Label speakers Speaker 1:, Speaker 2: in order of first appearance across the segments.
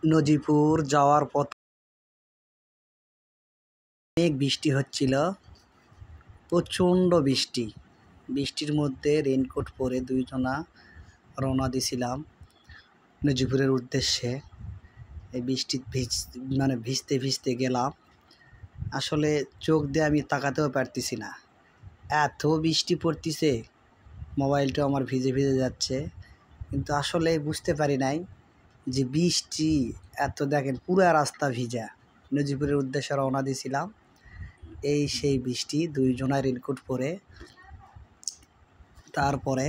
Speaker 1: নজিপুর যাওয়ার পথে অনেক বৃষ্টি হচ্ছিল, প্রচণ্ড বৃষ্টি। বৃষ্টির মধ্যে রেনকোট পরে দুইজনা রওনা দিছিলাম নজিপুরের উদ্দেশ্যে। এই বৃষ্টি ভিজতে ভিজতে গেলাম। আসলে চোখ দিয়ে আমি তাকাতেও পারতেছি না, এত বৃষ্টি পড়তিছে। মোবাইলটা আমার ভিজে ভিজে যাচ্ছে, কিন্তু আসলে বুঝতে পারি নাই যে বৃষ্টি এত। দেখেন পুরা রাস্তা ভিজা। নজিপুরের উদ্দেশ্যে রওনা দিয়েছিলাম, এই সেই বৃষ্টি। দুইজনা রেনকোট পরে। তারপরে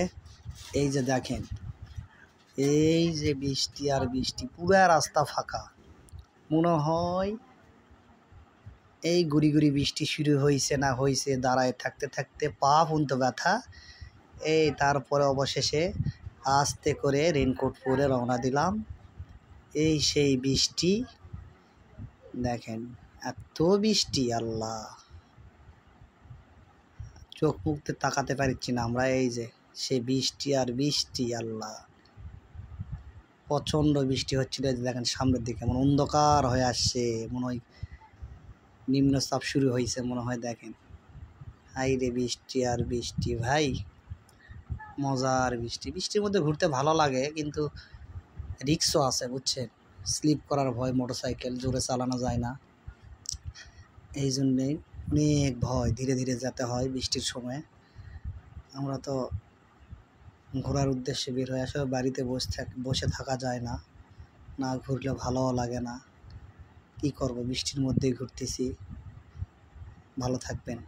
Speaker 1: এই যে দেখেন, এই যে বৃষ্টি আর বৃষ্টি, পুরা রাস্তা ফাঁকা। মনে হয় এই গুড়ি গুড়ি বৃষ্টি শুরু হয়েছে না হয়েছে, দাঁড়ায় থাকতে থাকতে পা পর্যন্ত ব্যথা। এই তারপরে অবশেষে আস্তে করে রেনকোট পরে রওনা দিলাম। এই সেই বৃষ্টি, দেখেন এত বৃষ্টি, আল্লাহ চোখ মুখতে তাকাতে পারছি না আমরা। এই যে সেই বৃষ্টি আর বৃষ্টি, আল্লাহ প্রচণ্ড বৃষ্টি হচ্ছিল। দেখেন সামনের দিকে এমন অন্ধকার হয়ে আসছে, মনে হয় নিম্নচাপ শুরু হয়েছে মনে হয়। দেখেন হাই রে বৃষ্টি আর বৃষ্টি, ভাই মজার বৃষ্টি। বৃষ্টির মধ্যে ঘুরতে ভালো লাগে, কিন্তু রিস্কও আছে বুঝছেন। স্লিপ করার ভয়, মোটরসাইকেল জোরে চালানো যায় না, এই জন্যেই অনেক ভয়। ধীরে ধীরে যেতে হয় বৃষ্টির সময়। আমরা তো ঘোরার উদ্দেশ্যে বের হয়ে আসলে বাড়িতে বসে থাকা যায় না, না ঘুরলে ভালোও লাগে না। কি করব, বৃষ্টির মধ্যেই ঘুরতেছি। ভালো থাকবেন।